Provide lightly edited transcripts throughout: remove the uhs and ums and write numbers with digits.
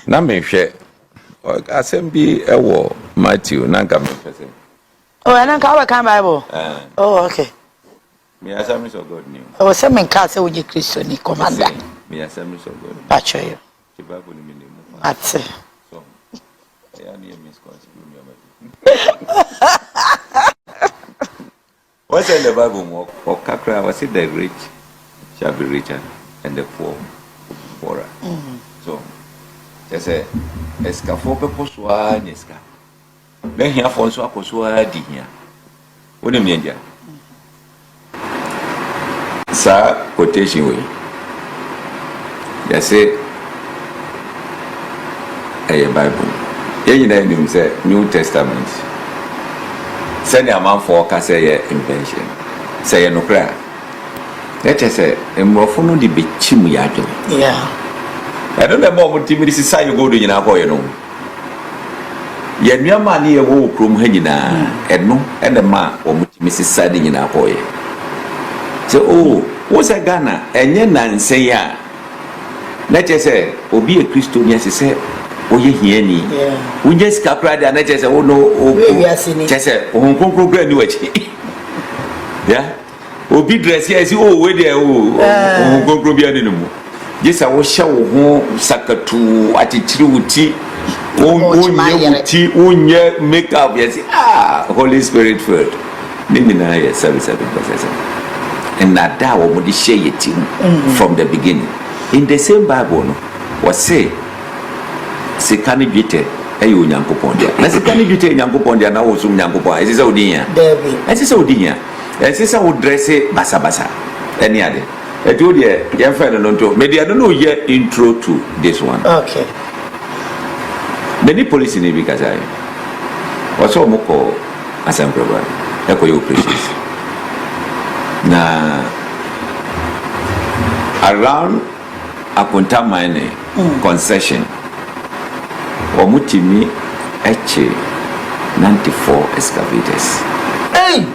Na me hwe asem bi ewo Matthew na nka me pese. Oh, and then can Bible. Oh, okay. Me Assemblies of God new. Oh, some men can't say with Christian commander. Me Assemblies of God. Patch you. The Bible ni me. That's it. So, I need misconception. What's in the Bible? Or Kakra was it the rich shall be richer and the poor poorer. So, just say, Escafo Poswa Neska. Then here for so Poswa Dinia. What do you mean? Sir, quotation way. They say, a Bible. You know, say New Testament. Send a man for Cassay invention. Say no prayer. Let us say, a morphono di bichimu yado. Yeah. I don't know what Timothy say you go to Yanapo, you know. Yet your money a walk from Henina, and no, and the man or Mrs. Sadin in our boy. So, oh, what's a Ghana? And yen say ya. Let us say, or be a Christian, yes, say. Oh, you hear me? Yeah. We just captured and I just say, oh no, oh, just say, oh, graduate. Yeah. Oh, be dressed, yes, oh, where there, oh, go anymore. Yes, I was show home, Sakatu, attitude, oh, make up, yes, Holy Spirit food. Nina, yes, 77%. And that would share it from the beginning. In the same Bible, was say, Sekani Bite, ayo Nyankopon dia. Na sekani Bite Nyankopon dia na wo sum Nyankopon. Ese sa odinya. Debi. Ese sa odinya. Ese sa wo dress basa basa. Eni ade. Eto dia ya fa no nto. Me dia no ye intro to this one. Okay. Many police ni bi kasai. Waso mo ko Asante Bediatuo. E ko yo precious. Na around Apunta mine concession. Wontumi otchere 94 excavators. Hey!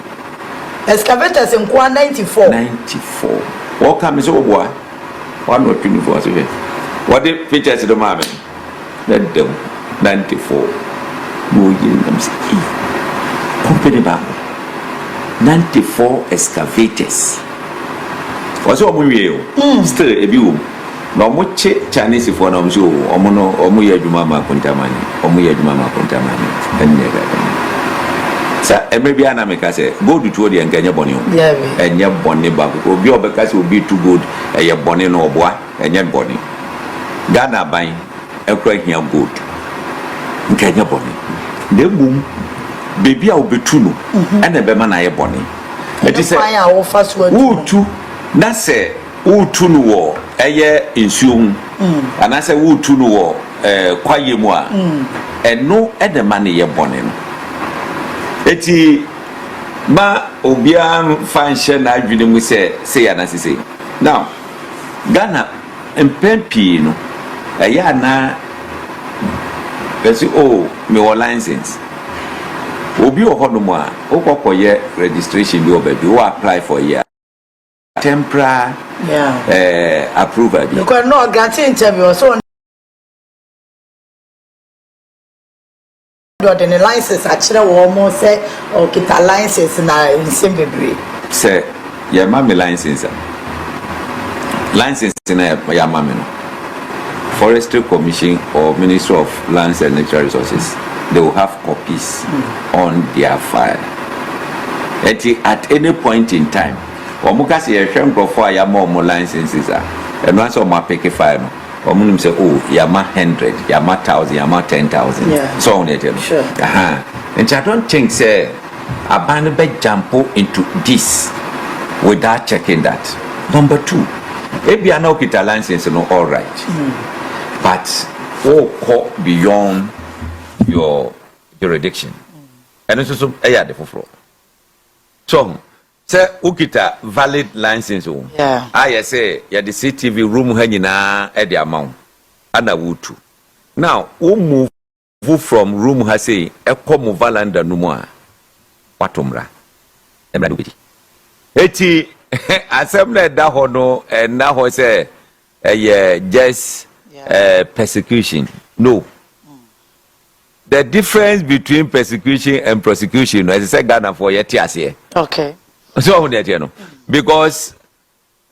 Excavators in 94. 94. What comes over? 124. What the pictures of the moment? Let them 94. No, you company back. 94 excavators. What's what we still a view. No much Chinese for no so omono omuye adwuma ma kontamani omuye adwuma ma kontamani enye sa emebi ana meka se gold to the enye boni o enye boni ba ko obi obeka se obi to gold eye boni no oboa enye boni Ghana ban ekra hia gold enye boni de bum bebi a obetu no ene be ma na ye boni eti se wo tu na se wo tu no wo eye insuum anase wo tu no wo kwaye mu a eno edema ne ye bone no eti ma obia function na adwene mu se ya na sese now Ghana empempi no ya na besi me wo license obi o hono mu a okokoye registration bi obabi wo apply for year temporary approval. You can not guarantee interview so the license actually almost say or kita license na in same degree. Say ya mama license. License na ya mama no. Forestry Commission or Ministry of Lands and Natural Resources, they will have copies on their file. At any point in time. Omuka se ye hwem crofo ya ma omo licenses a eno aso ma pick file no omunum say ya ma 100 ya ma 1000 ya ma 10,000 so on it sure and I don't think say aban be jump into this without checking that. Number 2, if you are not get a license no all right but go beyond your jurisdiction and also the for so say ukita valid license o I say ya the CTV room ha nyina e the amount ana wutu now we move from room ha say e come valanda no mu a watomra emra do bi eti assembly da ho no na ho say just persecution No. The difference between persecution and prosecution, as I said, Ghana for yet years. Okay. So because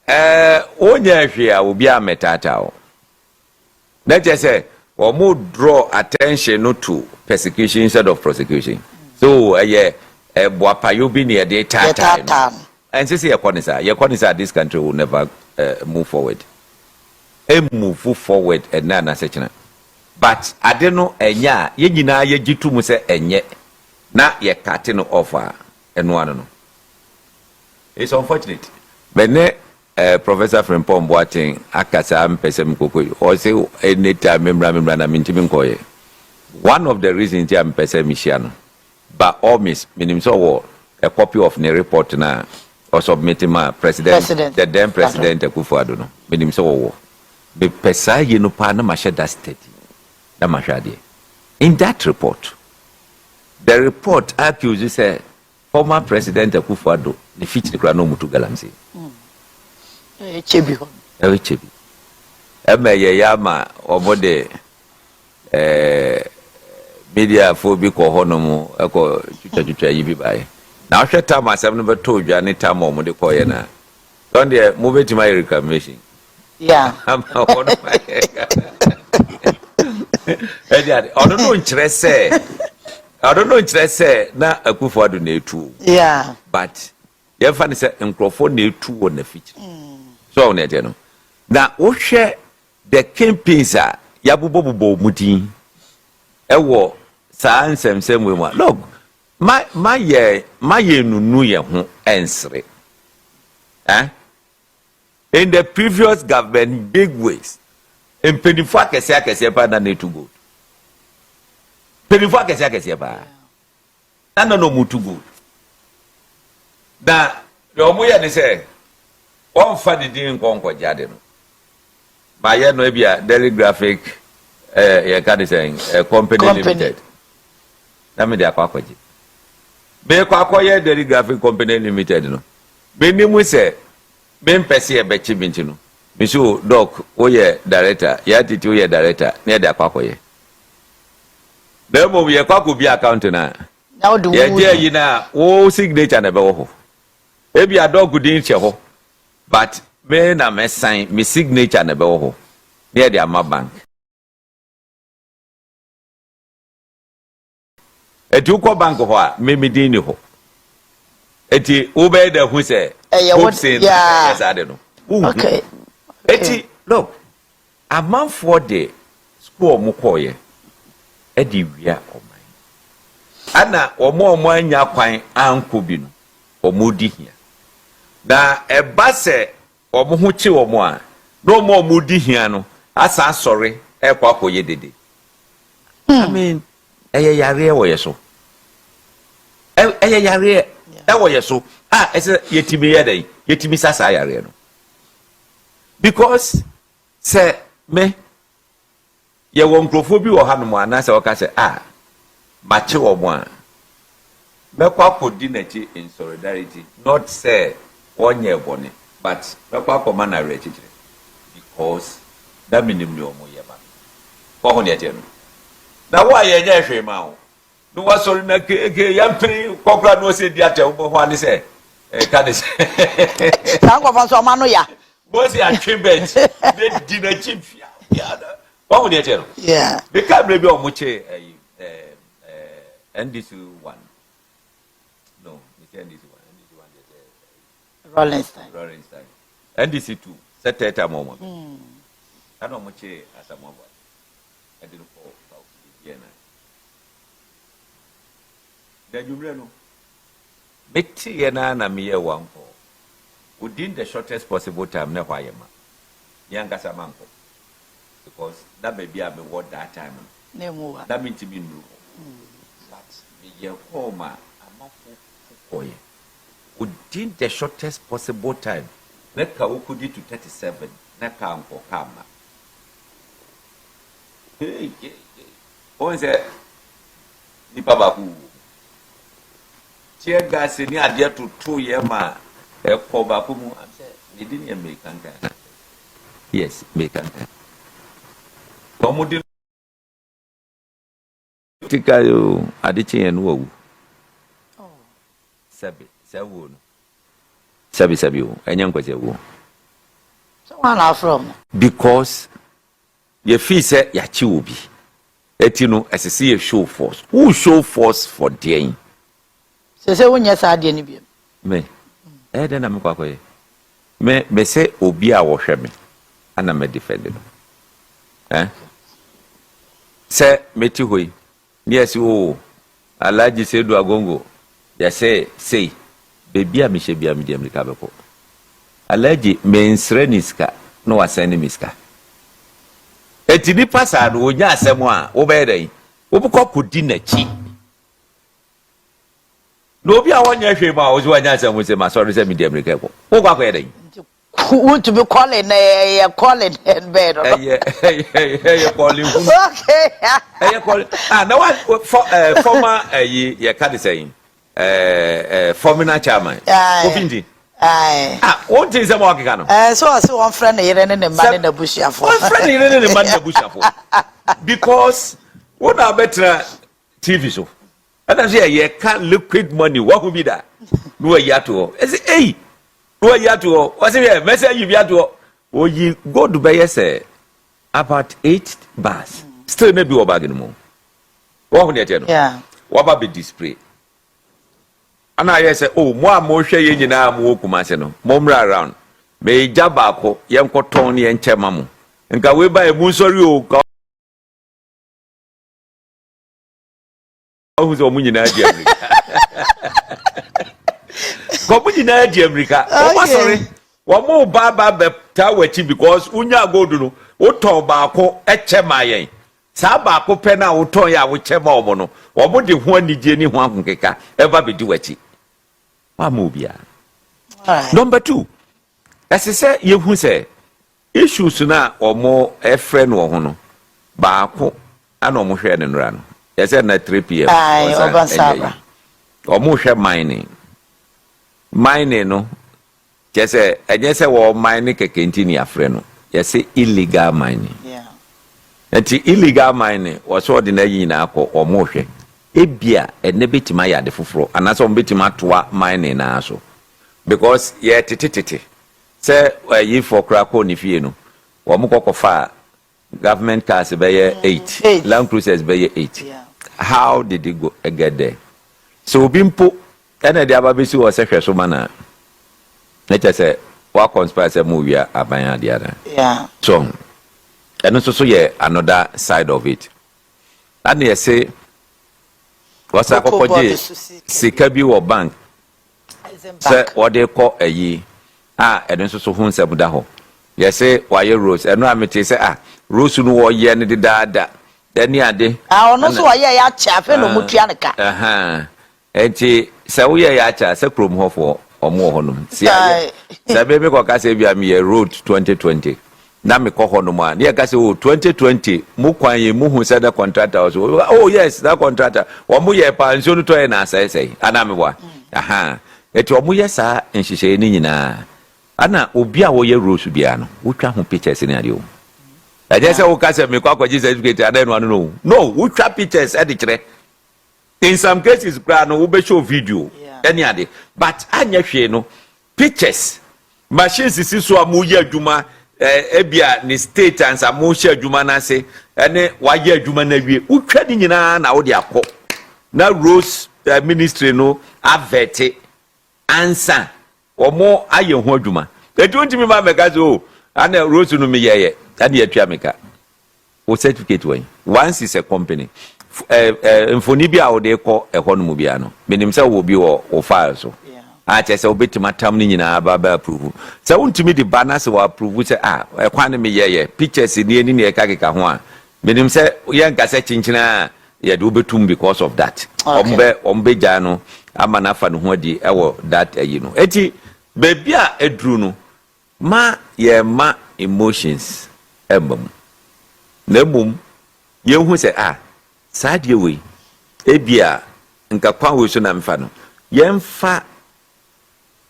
Onyefia will be a metata. Let's just say, or more draw attention to persecution instead of prosecution. So, Boapa, you be near the time. And say, your conisa, this country will never move forward. Move forward and none such. But I don't know, ye jitu mu se enye na ye cutting offer and one. It's unfortunate. But Professor Frimpong Boateng akasa mpesem kokoy or say anytime memra na mintimi nkoye. One of the reasons I'm mpesem mishiano, but almost minim so a copy of the report na or submitting my president. The then president Akufo Addo no minim so be pesa ye no pa na mashe that state. In that report, the report accuses former President Akufo Addo the feature no mutu galamsi. Chebi. Yama obode media phobic or honomo eko chucha yibi bae. Now share time myself never told you any time or de koyena. Don't they move it to my reclamation? Yeah. I'm one of my I don't know interest na Akufo Addo Net2. Yeah. But you find say microphone Net2 on the feature. So on the now o share the campaigns are yabubobo muti. Ewo sa ansem we ma. Look, my nunu ye ho ensre. In the previous government big ways. En penifo akese pa na Net2 go. Penifo akese pa. Na no mutu go. Na yo mo ye ne say on fa de din konko jade no. Ba ye no e bia Daily Graphic ye ka de say company limited. Na me de akwakoje. Me kwakoye Daily Graphic company limited no. Me ni mu say me mpese e be chi binti no. Misu doc oye director ya titi oye director na da kwakoye demo ye kwako bi account na ye je yi na o signature na be wo ho e bi doc din che ho but me na me sign me signature na be wo ho na de ama bank eti uko bank ho a me din ni ho eti o be da hu se Hopeson yes ade no okay. Eti, look, a man for the school mukoye, Eddie Via or mine. Anna or more nya kwine ankubino or moody here. Na a basse or muhuchi or more, no more moody here no, as I'm sorry, a quaco ye did. I mean, a yare or so. A yare, that was so. Ah, I said, yetimi sasa. Because say me ye won crofobia or hanu ana say oka say mache wo mo a me kwa kodi nachi in solidarity not say onye bone but me kwa ko man are chichire because that minim ni omo ye ba ko ho ne ate no na wa ye nya hwe ma wo no wa sori na ke yampiri kokra no se di ate wo ho ani say ka de San ko fanso ma no ya. Boss ya tribet they did a chip what would you tell? Yeah. The camera be on muche NDC one. No, it's NDC one. Rolling Style. NDC two. Set at a moment. I don't muche as a mobile. I didn't fall. Then you know. Betty yena na miye one for. Within the shortest possible time, never I am. Young as a manko. Because that may be a word that time. That means to be new. But the home, within the shortest possible time, let Kaukudi to 37, Naka uncle Kama. Oh, is it? Nipabaku. Tear gas in the idea to 2 years. Kobakumu didn't make yes, make political adichie and wo. Sabi wo. Enyam kwese wo. So where from? Because ye feel say ya chi obi. Etino asese ye show force. Who show force for there? Say wonya sa ade ni bi. Me. Den na me kwakoye. Me say obi a wo hwe me. Ana me defend no. Say meti hoyi. Yes o. Alaji Sedu Agongo. Ya say baby a me hye bia me di America beko. Alaji me nsre niska no wasane miska. Eti ni pasa no onya asem a wo be dan. Wo bukọ kodi na chi. No obi a wonya hwe ma wo wanya asem wo se ma sorry say me di America beko. Wo kwa kwa dan. Want to be calling calling and bed. Hey, calling. Okay. Hey, calling. Now what former ye can saying former chairman. Ofindi. What is a market canon? So one friend here and the man in the bush. One friend here and the man in the bush. Because what are better TV show? And I say, you can't liquid money. What would be that? No, yato. I say, hey. Yato, what's it? Message you Yato. Oh, you go to buy say about 8 bars. Still maybe a bag anymore. What would you tell? Yeah. What about the display? And I say, oh, more share you now, more kumaseno, momra around. May Jabako, young Tony and Chemamu. And can we buy a Musorio? Who's a Munina? Company na America. Oh sorry. One more baba beta wechi because unya go do no. O ton baako echema yen. Sa baako pe na o ton ya wo chema omo no. Omo de ho anije ni ho akonkeka. Eba be di wechi. Wa mo bia. Number 2. As I say ye hu say issues na omo efre no ho no. Baako ana omo hwe ne nra no. Ye say na 3 pm. Ai obansaba. Omo hwe mining no just say wo mining kekenti ni afre no you say illegal mining and illegal mining was what the na akọ omo hwe ebia ene betima ya de foforo anaso betima toa mining na so because ye titititi say yi for Krakow ni fie no wo mo kokofa government cars be 8 Land Cruisers be 8 how did it go get there so bimpo ene de ababesi wo se hwe so mana nature say wa conspiracy movie abanya de ada so eno so ye another side of it and you say what's a kokoje sika bi wo bank say what they call ayi eno so hu nsem da ho you say why rose eno amete say rose no wo ye ne de daada dani ade ono so wo ye ya cha fe no mutua ne ka enti se wo ye ya cha se krom ho fo omo ho nom si aye se be me ko ka se bia me road 2020 na me ko ho nom a ne ka se 2020 mu kwan ye mu hu se the contractor so oh yes that contractor wo mu ye pa nso no to ye na sai ana me bwa eti wo mu ye sa nhihye ni nyina ana obi a wo ye road bia no wo twa ho pictures ni ade o aje se wo ka se me ko akwaji certificate ada no wo twa pictures e de kire. In some cases, no we show video. Any other, but anya hwe no pictures. Machines is so amuye adwuma ebia ni state and some share adwuma na se ene waye adwuma na wie. Utwa ni nyina na wo de akọ. Na Rose ministry no avete answer. Omo aye ho adwuma. Etu ntimi ma meka so ana Rose no me yeye. Ana yatwa meka. O certificate when once is a company. Mfoni bia wo de kọ ehọ no mu bia no menim se wo bi wo file so chese obetima tam ni nyina ba approve se wontimi di banner se wo approve se ekwan me ye pictures ni ni e kakeka ho a menim se ye nka se chinchina ye de obetum because of that ombe ja no ama na fa no ho di ewo that no eti baby a edru no ma ye ma emotions embam na mum ye hu se sadie we ebia nka kwa we so na mfa no yemfa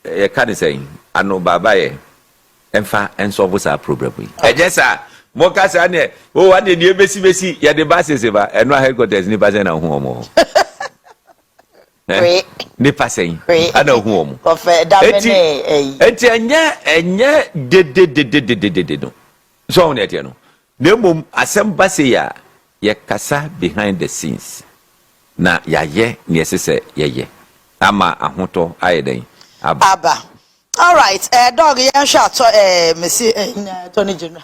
ye ka ne say ano baba ye emfa ensolve sa problem we ejesa Mokasa ne o ade die besi ya de basese ba eno headquarters ni pasen na hu omo ni pasen ana hu omo eti enya de no so on eti no nemom asem base ya ye kasa behind the scenes na ya ye ne sese ye ama ahoto ayeden aba. All right, dog yan shot Missy Tony General.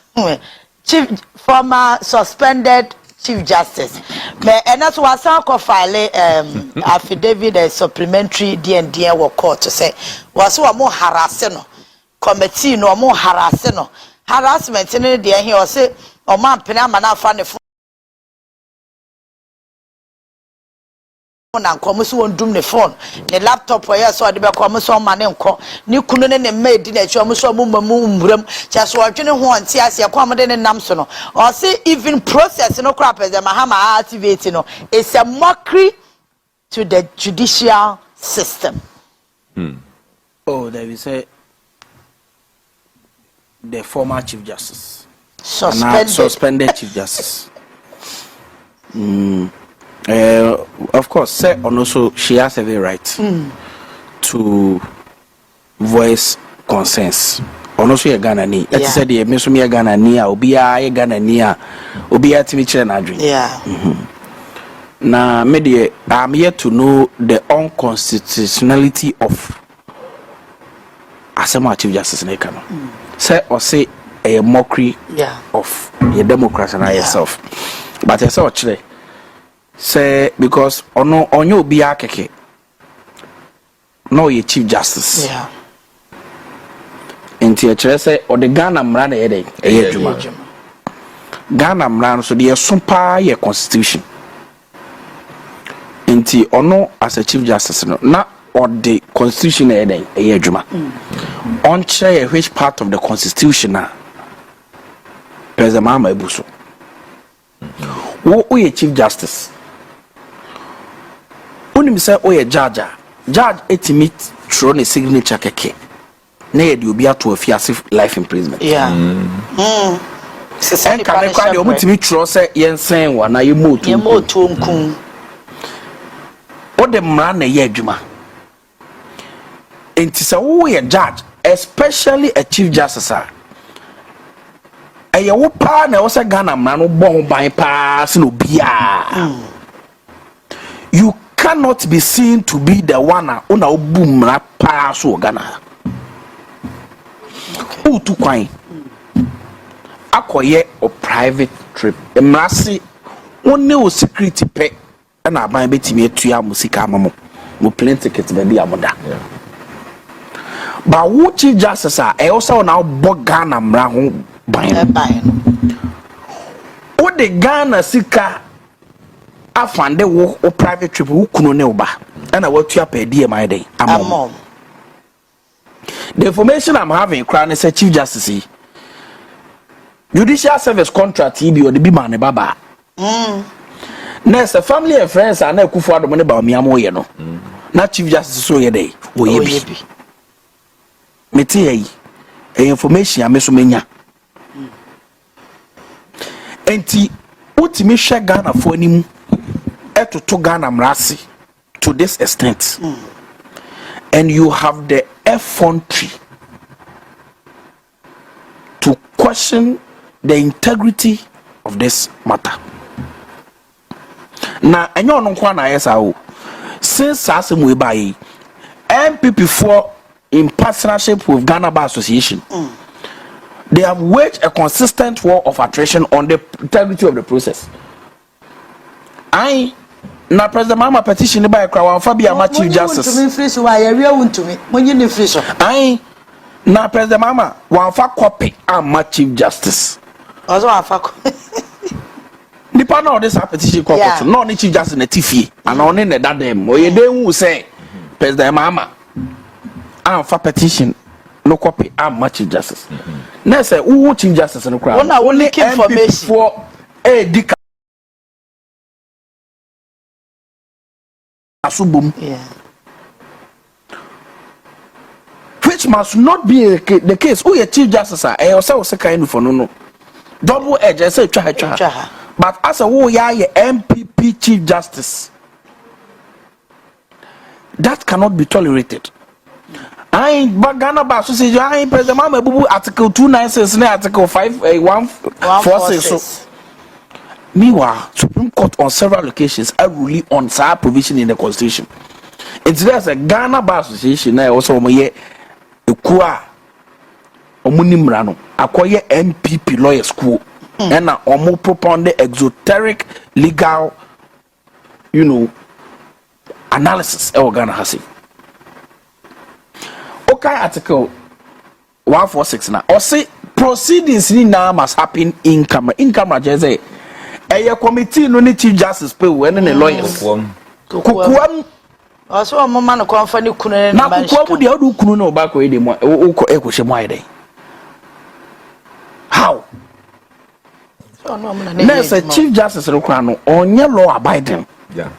Chief former suspended Chief Justice. And that's why some file affidavit a supplementary D&D work court to say was one more harassing committee no more harassing harassment in the he was say o man penama na fa ne na nko so wondum ne phone ne laptop ya so de be ko so ma ne nko ni kunu ne maid na chi o so mamu mburam cha so odwene ho anti ase ko amde ne nam so no o say even process no crap as Mahama activate no it's a mockery to the judicial system. Oh, there we say the former Chief Justice suspended Chief Justice. Of course, say also she has every right to voice concerns. Also, a Ghana ni. Let's say the Mesumia Ghana ni, Obia Ghana ni, Obia Timiche na dream. Yeah. Now, media, I'm here to know the unconstitutionality of Asama Chief Justice Nekano. Say or say a mockery of your democracy and yourself. But I saw actually. Say because ono onyo obi akeke no ye Chief Justice enti e kire say o de Ghana mra na ye dey ejuma Ghana mra so de sumpa ye constitution enti ono as a Chief Justice no na o de constitution na ye dey ejuma on kire which part of the constitution na President Mahama Ebuso wo ye Chief Justice unim say oye judge etimi throw ne signature keke na ye de obi ato afiase life imprisonment se kan kwa de omutimi throw say yensen wa na ye motu nkun o de mra na ye adwuma enti say wo ye judge especially a Chief Justice eye wo pa na wo say Ghana mra no bon ban pa se no bia you cannot be seen to be the one una obu mra pa so Ghana. Utu kwan akoye o private trip emrase wonne o security pe na aban betimi atua musika amamo mo plane ticket be dia moda ba wo Chief Justice e o say na bo Ghana mra ho ban o de Ghana sika afande wo private trip wo kuno ne oba na watua pa die mai den amom. The information I'm having crown is a Chief Justice judicial service contract bi o de bi ma ne baba next family and friends and Akufo Addo ne Bawumia mo ye no na Chief Justice so ye dey o ye bi meti yi information ya meso menya enti utimi hwe Ghana fo animu to Ghana mrasi to this extent and you have the effrontery to question the integrity of this matter. Now enyo no kwa na yesa o since asem we buy MPP4 in partnership with Ghana Bar Association they have waged a consistent war of attrition on the integrity of the process. Na President Mahama petition by Kwaku Annan Chief Justice. Na President Mahama wanfa copy ama Chief Justice. Also wanfa. Nipa na this petition copy no ni Chief Justice na tifie. Ana one na dadem. Oye den hu say President Mahama anfa petition no copy ama Chief Justice. Na say who Chief Justice no kra. Ona only information for asubum which must not be the case. Who your Chief Justice say o say kind for no double edge I say twa. But as a wo ya MPP Chief Justice, that cannot be tolerated. I Ghana Bar Association, I President Mahamadu Article 296 and Article 5146. So, meanwhile, Supreme Court on several occasions are ruling on such provision in the Constitution. It's there's a Ghana Bar Association now also a Kwa Omunimrano, acquire MPP lawyer school, and a more propound the exoteric legal, analysis of Ghana has. Okay, Article 146 now. Or say proceedings now must happen in camera. In camera, just say a committee no need Chief Justice pay when the lawyers. Kukuam. Also, a moment of company couldn't. Now, what would the other Kuno back with him? How? There's a Chief Justice Torkonoo on your law abiding. Yeah.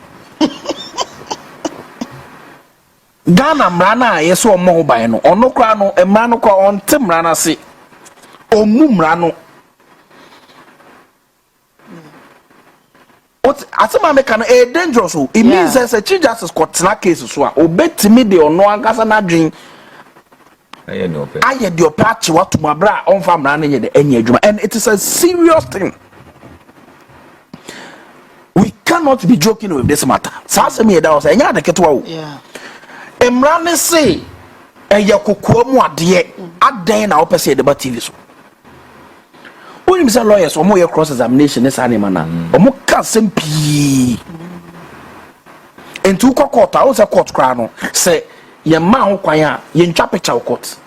Ghana mrana yeso mo ban no ono kra no emra no kwa onte mrana se omu mrano what asema make no e dangerous o it means as a Chief Justice court na case so a obetimi de ono ankasa na dwen aye de opatch watu mabra onfa mrana ye de enya adwuma, and it is a serious thing. We cannot be joking with this matter. Sasa me da was enya de ketwa o. Yeah. Emrane say eya kokoamu ade adan na opese de ba TV so. When you say lawyers omo ye cross examination this animal na omo ka sempi entu kokota o se court kra no say ye ma ho kwan a ye ntwa picture court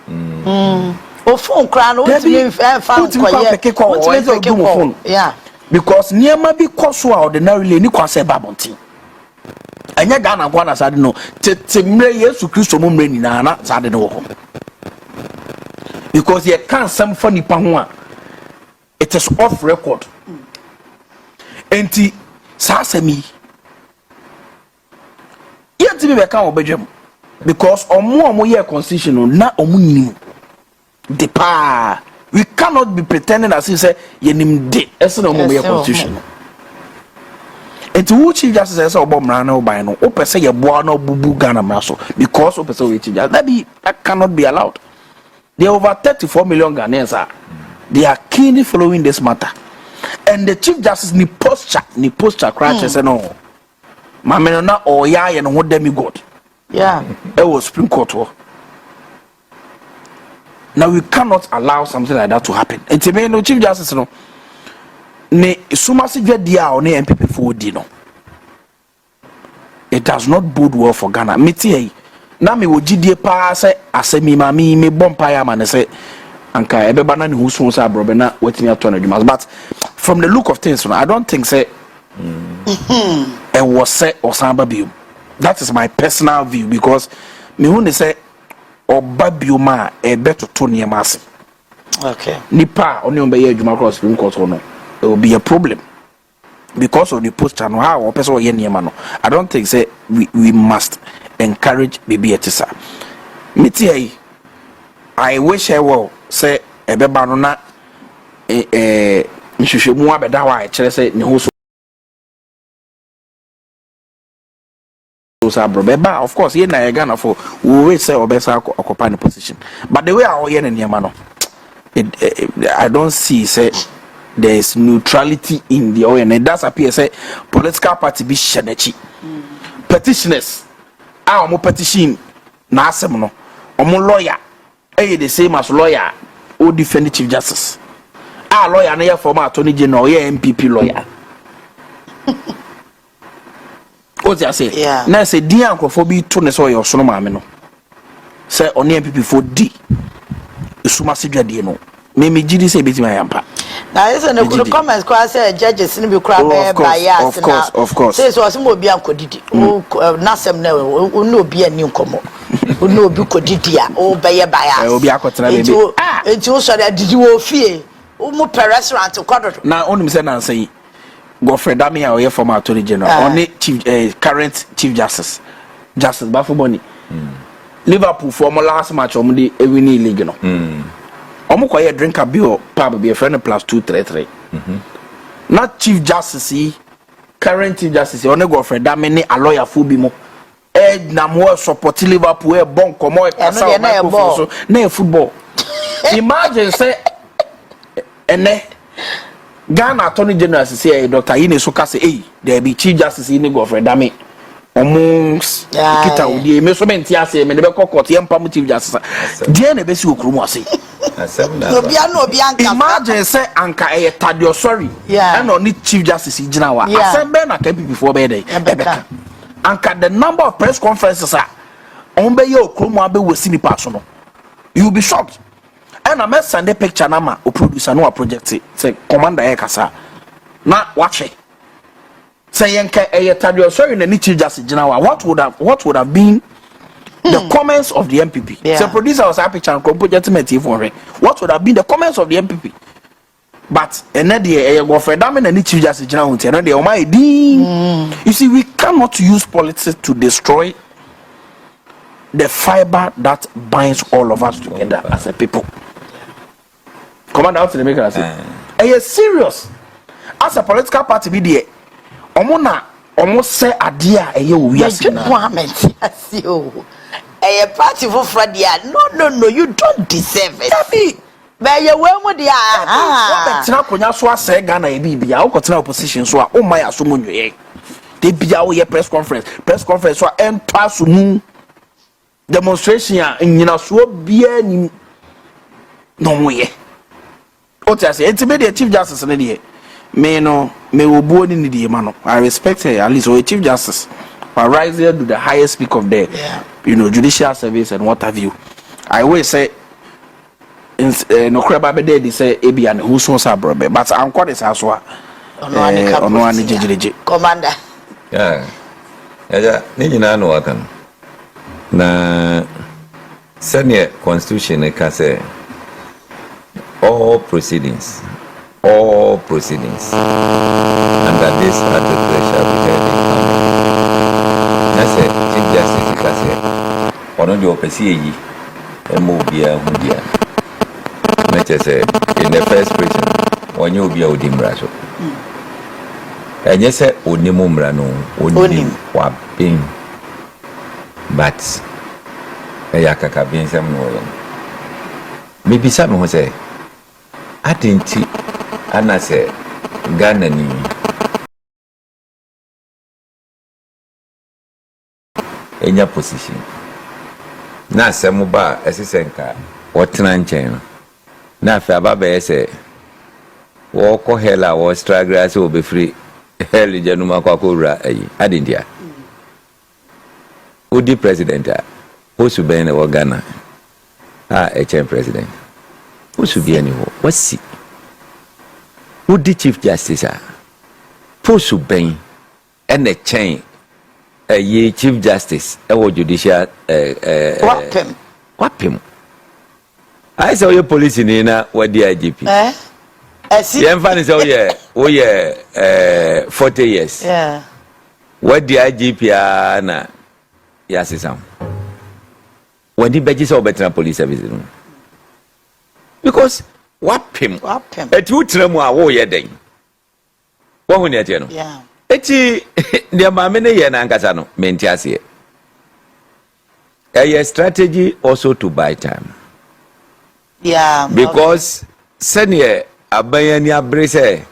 o phone kra no o ti fa kwa yeah, because niema bi koso a ordinarily ni kwase babonti anya Ghana gwana sade no tetemre Yesu Kristo mo mre nyina na sade no ho, because ye can some funny pa ho a it is off record. Enti sasemi yet be ka obedwem because omo ye constitution na omo nim de pa. We cannot be pretending as if say ye nim de ese na omo ye constitution. Enti who Chief Justice say obo mra na oban no o pese ye boa na bubu Ghana mra so because o pese we Chief Justice that cannot be allowed. There are over 34 million Ghanaians are they are keenly following this matter, and the Chief Justice ni posture crash say no mameno na oya ye no demigod. Yeah, it was Supreme Court. Now we cannot allow something like that to happen. And to me, no Chief Justice no ne sumasi dia o ne MPP for di no, it does not bode well for Ghana. Meti na me wo gidie pa say asemi mami me bompa ya man say anka ebeba na ne husu say abrobe na wetimi ato na dwuma. But from the look of things, I don't think say it was say osamba biu. That is my personal view, because me who say oba bioma e beto to niam ase. Okay. Nipa oni on be ye adwuma cross Supreme Court no, it will be a problem because of the posture no how o person ye niam no. I don't think say we must encourage baby etisa. Meti I wish I will say ebeba no na nhwehwemu abeda wa kire say ne ho so beba. Of course, ye na Ghana for we wait say obesa occupy the position, but the way our ye na no, I don't see say there is neutrality in the oil, and that's appear say political party be shenechi petitioners mo petition na asem no omo lawyer the same as lawyer who defend the Chief Justice. Lawyer na ye former attorney general, ye MPP lawyer. What I say? Yeah. Now say di ankofo bi to ne so your sono maame no. Say on MPP for di isuma sidwade no. Me gidi say beti my yampa. Now listen, the comments kwa say judges ni be kra be bias na. Of course. Say so asem obi ankodidi. O nasem na o no obi ani nkomo. O no obi kodidi a o be ye bias. Obi akotena be. Enti o so da didi wo fie. O mo per restaurant kododo. Na onim say na say Godfrey Damia or former attorney general, only current Chief Justice Bafuboni. Liverpool former last match on the Ewini League. omo kwaye drinker bill pub be a friend plus 233 not chief justice current chief justice on go for that many a lawyer fu bi mo na mo support Liverpool e bon komo e kasa o so na football imagine say ene Ghana Attorney General say Dr. Yine so ka say there be chief justice Yine go for that me omo kita odi me so menti ase me ne be court ye mpa chief justice die na be si okrumu ase imagine say anka e tadio sorry and on chief justice gina wa asembe na ka before be dey anka the number of press conferences on be ye okrumu abe wasi nipa so no you will be shocked and I send a picture na ma o producer no project say commander e kasa na watch it say yanka e tadio sorry na chief justice gina wa what would have been the comments of the MPP. So producer was happy to project for it. What would have been the comments of the MPP? But another go for them and chief justice general you see, we cannot use politics to destroy the fiber that binds all of us together as a people. Commander out to the maker and say, are you serious? As a political party be there, almost say idea we are a party for Friday. No, you don't deserve it. But you will dia. Tina konya so ase Ghana e bibia. Wo kotina opposition so a o mai asomo nwe. De bia wo ye press conference so ento asomu demonstration a nyina so bia ni no mo ye. O ti ase the chief justice na de me wo bo ni de ma no. I respect her at least o chief justice. Rise there to the highest peak of the judicial service and what have you. I always say no crab be there say ebi and who so sabrobe but I'm quite as well commander ni nyina no wakan na senior constitution e ka say all proceedings under this article shall be held say chief justice ka say ono de opesi yi emo bia hu dia na say in the first place onye obi a odimra so enye say onimu mra no onim wa bin but eya kaka bin sem no yo maybe some ho say atenti ana say Ghana ni enya position na asemu ba esisenka wotena nchen na afa baba ese wo ko hela wo struggle ase obefri hell januma kwa kora ayi adindia odi president a osu ben ne wo Ghana chen president osu bi ani ho wasi odi chief justice a osu ben ene chen ye chief justice ewo judicial wapem I say your police ni na wadi IGP yen fa ni say o ye 40 years wadi IGP na ya sesam wadi beji say obetra police service no because wapem eti utremu a wo ye den wo hu ne ete no eti the mama ne ye na nkasa no menti ase a strategy also to buy time because senior abayani abrese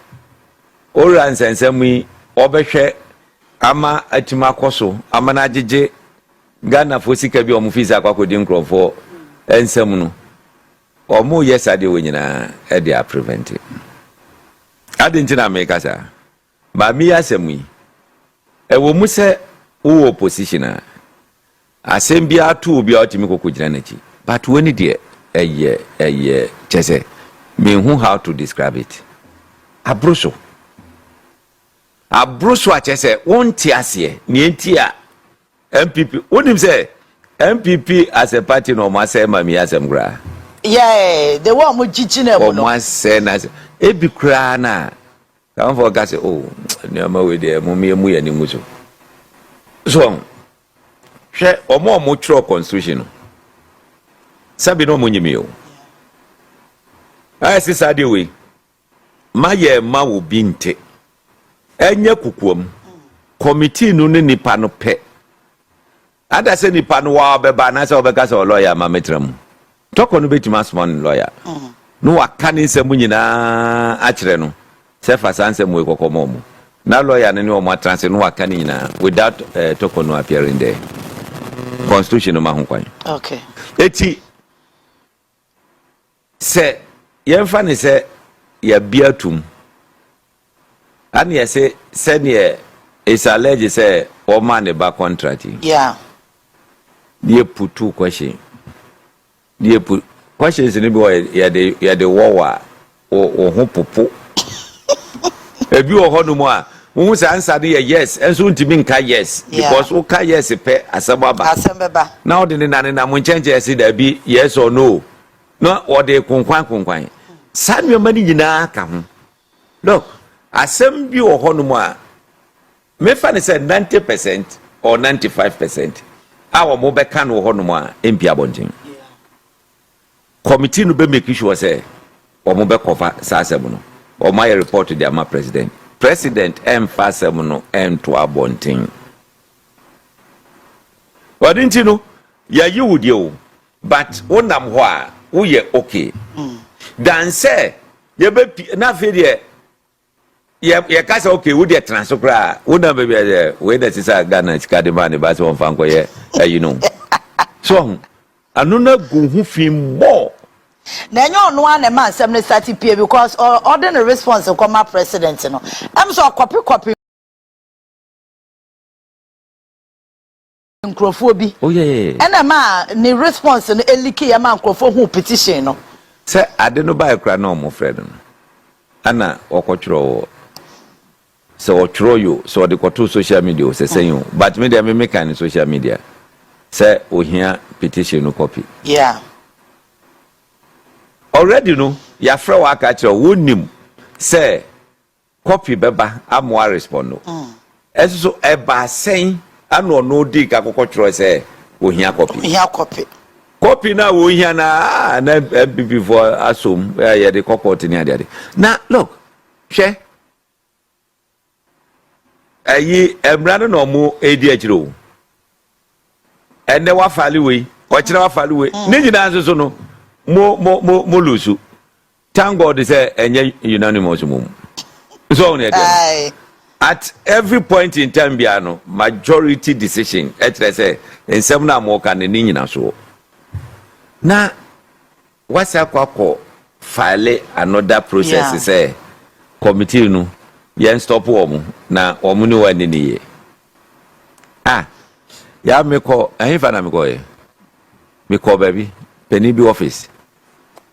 oran sensemi obehwe ama atima koso ama na jeje Ghana fo sika bi omufisa akwakodin nkrofo ensem no omo yesade wonyina e dey prevent adentina make sa ba mi asemi ewo mu se wo opposition a asem bia to obi a otimi kokogina nachi but woni de eye chese me who how to describe it abroso a chese wonti ase ni enti a MPP wonim say MPP as a party no ma say ma mi asem gra the one mo chichi na no mo say na ebi kra na kan for gas oh neoma we dey mo ye ni muso so hwe omo tro constitution sabi no mo nyimi o I say sade we maye ma wo binte enye kukuom committee no ne nipa no pe ada se nipa no wa beba na se obeka se lawyer ma metram Torkonoo betima small lawyer no waka ne nsem nyina a kire no se fa sansem we kokomo mu na lawyer ne o ma transfer no waka ne nyina without Torkonoo appearing there constitution no ma ho kwan okay eti se yemfa ne se ya biatum and ye say senior is alleged say o man the back contract. Yeah. They put two questions. They put questions in the boy ya the war or home popo. If you are no more, who say answer the yes, and soon to mean yes, because who can yes pay asababa. Now the nana mun change say there be yes or no. No or they kunkwan. Send your money in come. Look, asem bi o hono mu a me fa ne say 90% or 95% our mo be kan o hono mu a empia bontin committee no be make sure say o mo be cover sa asem no o my report to the ama president emfa asem no ento abontin wadinti no ya yiwudie o but wonam ho a wo ye okay dan say ye be na fe de ye kasa okay wo de transokra wo na baby we that is a Ghana chikade man ba so on fanko ye you know so anu na gu hu fim bo na enyo no an man sem ne start pie because ordinary response come president no am so copy nkrofo bi oh yeah ena ma ni response no eliki ya ma nkrofo hu petition no se ade no ba ekra na omo friend no ana okotwro so otwro you so de koto social media se saying but me dey me kan social media say ohia petition no copy yeah already no ya fra wa ka kire wonim say copy beba amwa respond no eso eba sen ano no di ka kokotwro say ohia copy na ohia na before assume ya de corporate ni ade na look she ayi emrano no mo edi agiro ene wa fali we o kire wa fali we ni nyina so no mo lusu thank God say enye unanimous mum so on at every point in time biano majority decision etre say ensem na mo kan ni nyina so na wasa kwako file another process say committee no yen stop wo na omu ni wani ni ye ya meko ahifa na meko ye meko baby peni bi office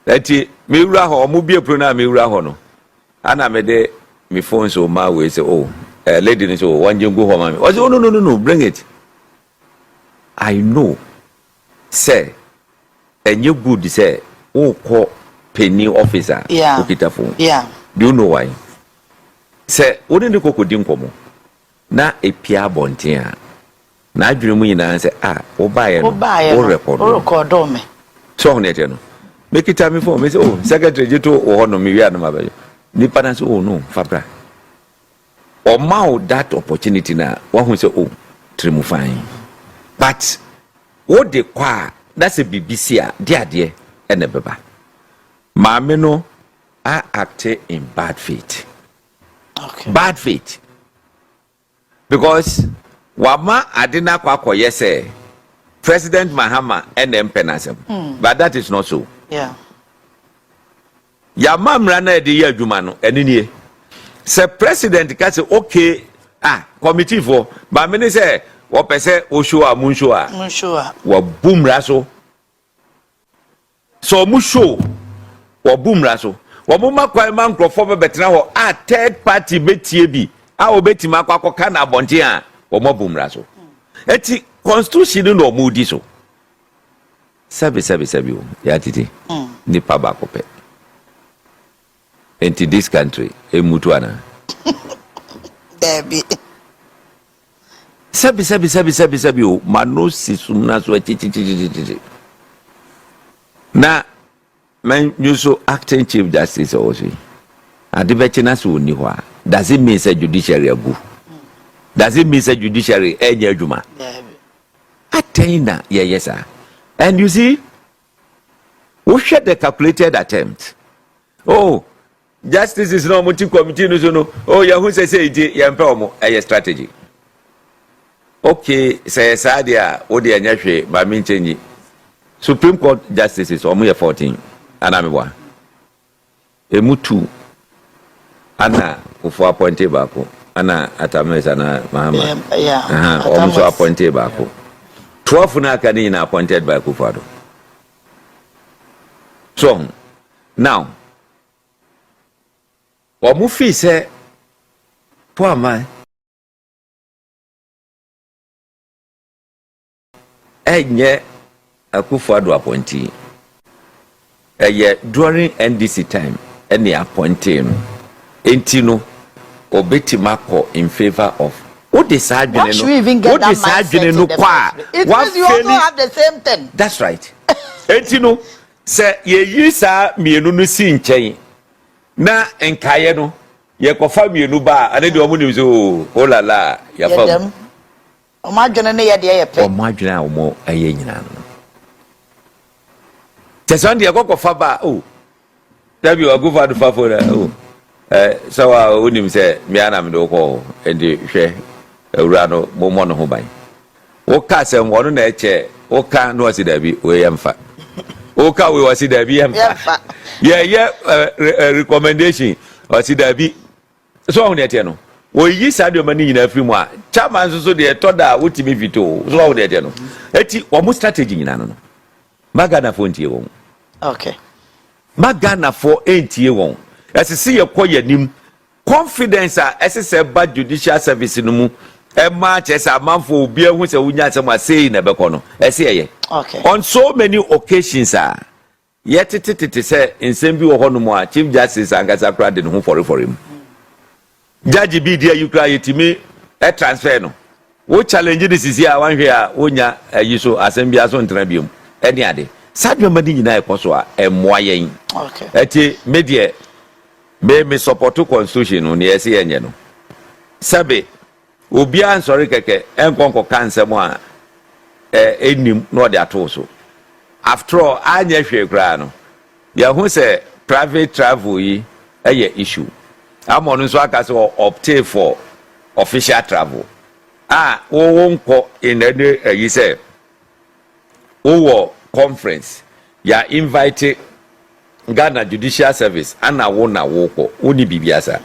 eti me wura ho omu bi epro na me wura ho no ana me de me phone so ma we say oh lady ni so one go home me oh no bring it I know say enye good say o call penny officer ukita phone do you know why say wouldn't the kokodi nkomo na epia bonten a na adwene mu nyina say o bae no o record me so on ete no make it time for me say oh secretary jito o hono me wia no mabayo ni pana say oh no fabra o ma that opportunity na one who say oh trimu fine but what the kwa that's a BBC de ene beba maame no act in bad faith. Okay. Bad faith. Because wama adina kwa yese President Mahama and empenasem. But that is not so. Yeah. Ya mamra na de ye adwuma no enini. Se president ka say okay committee for but me say wo pese o show a mun show wo boomra so mu show wo boomra so wo mo makwa man nkrofo be betena ho third party betie bi obetima akwa na abonte wo mo boomra so eti constitution no mo di so sabi o ya titi ni pa ba ko pe into this country emutu ana baby sabi o mano sisum na so chichichichi na man you so acting chief justice also. And the veterans will know why. Does it mean say judiciary agu? Does it mean say judiciary juma? Attainer, yes sir. And you see, we share the calculated attempt. Oh, justice is no multi committee no. Oh, Yahoo say yampomo a strategy. Okay, say Sadia, Odi Anyashe, Bamin Chenji. Supreme Court justices or 14. Anamiwa. Emutu. Anna, Ufo appointed Bako. Anna Atames Anna Mahamadu. Yeah. Also appointed Bako. 12 Nakanina appointed by Akufo Addo. So, now, Omufi say, poor man, enye Akufo Addo appointee. During NDC time, any appointee, Entino, Obetimako in favor of. What is happening? Once you even get that mindset in the first place, it means you also have the same thing. That's right. Entino, say ye sa mienu no si nchen na enkaye no ye kofa mienu ba ane de omo ni so o la la ya fa o ma dwene ne ye de ye pe o ma dwene a omo aye nyina no tesan de kofa ba o tabi o gofa do fa for o so wa onim se mi ana me do ko ende hwe awura no mo mo no ho ban wo ka se wono na eche wo ka no si da bi o yemfa Oka we was there be recommendation was there be so on there no we yi sadio mani nyina afiri mu a chairman so de toda wotimi vito so on there no eti wo strategy nyina no magana fo ntie won okay magana fo entie won esese ye koyanim confidence a esese ba judicial service no mu Emma chesa manfo obi ehun se wunya se ma sei na beko no ese ye okay on so many occasions yet say nsem bi wo hono mu a chief justice angasa kra de no for him judge bi dia you cry yetimi e transfer no wo challenge this is here wan hwe a wonya yi so asem bia so ntena biom eni ade sadwe madi nyina e koso a emmoa yen okay eti media me support constitution no ne ese yenye no sabe obi ansori keke enkonko kansem a enim no de ato so after all anya hwe kra no ya hu se private travel yi issue amon nso aka se obtain for official travel wo wonko in the yi se wo conference ya invite Ghana Judicial Service ana wo na wo ko oni bibiasa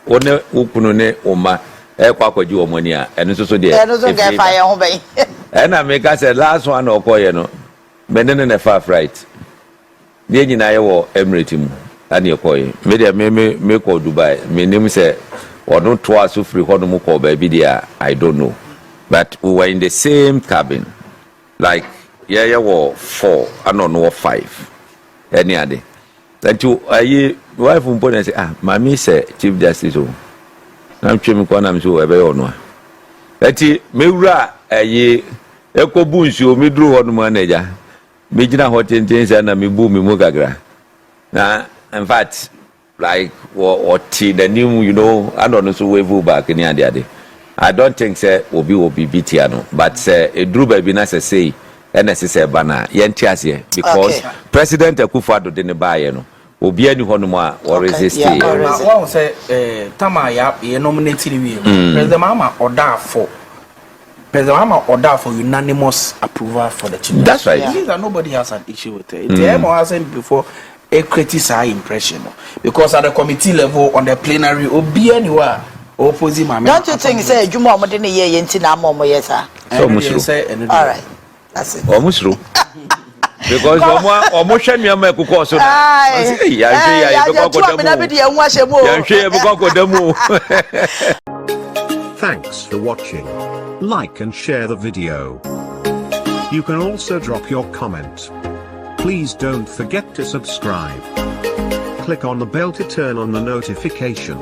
one ukunu ne oma kwakwaji omoni a eno so de eno so get fire ho ben na me ka say last one okoye no menene ne far right de nyina ye wo Emirate mu ani okoye me de me ko Dubai me nim say ono to aso free ho no mu ko ba bi dia I don't know but we were in the same cabin like yeah wo 4 ano no 5 any ade that you ayi wife mpo say mami say Chief Justice o na twem ko na mso ebe yo no ati mewura ayi ekobu nsuo meduru ho no ma na ja mejina ho tenten say na mebu me mu gagra na in fact like what the new I don't know so wave back in ade I don't think say obi bitia no but say eduru ba bi na say say bana yentiase because okay. President Akufo Addo de ne baaye no obi ani hono mu a or resist one say tama ya nominate we President Mahama order for unanimous approval for the chief. That's right. It means that nobody has an issue with it. The MO hasn't before a criticize impression because at the committee level on the plenary obi anywhere opposing Mahama. Don't you think say Juma Omode ne ye yenti na mo yes sir? So musro. All right. That's it. Musro. Because omo hwe nneema ekukọ so na ya Thanks for watching. Like and share the video. You can also drop your comment. Please don't forget to subscribe. Click on the bell to turn on the notification.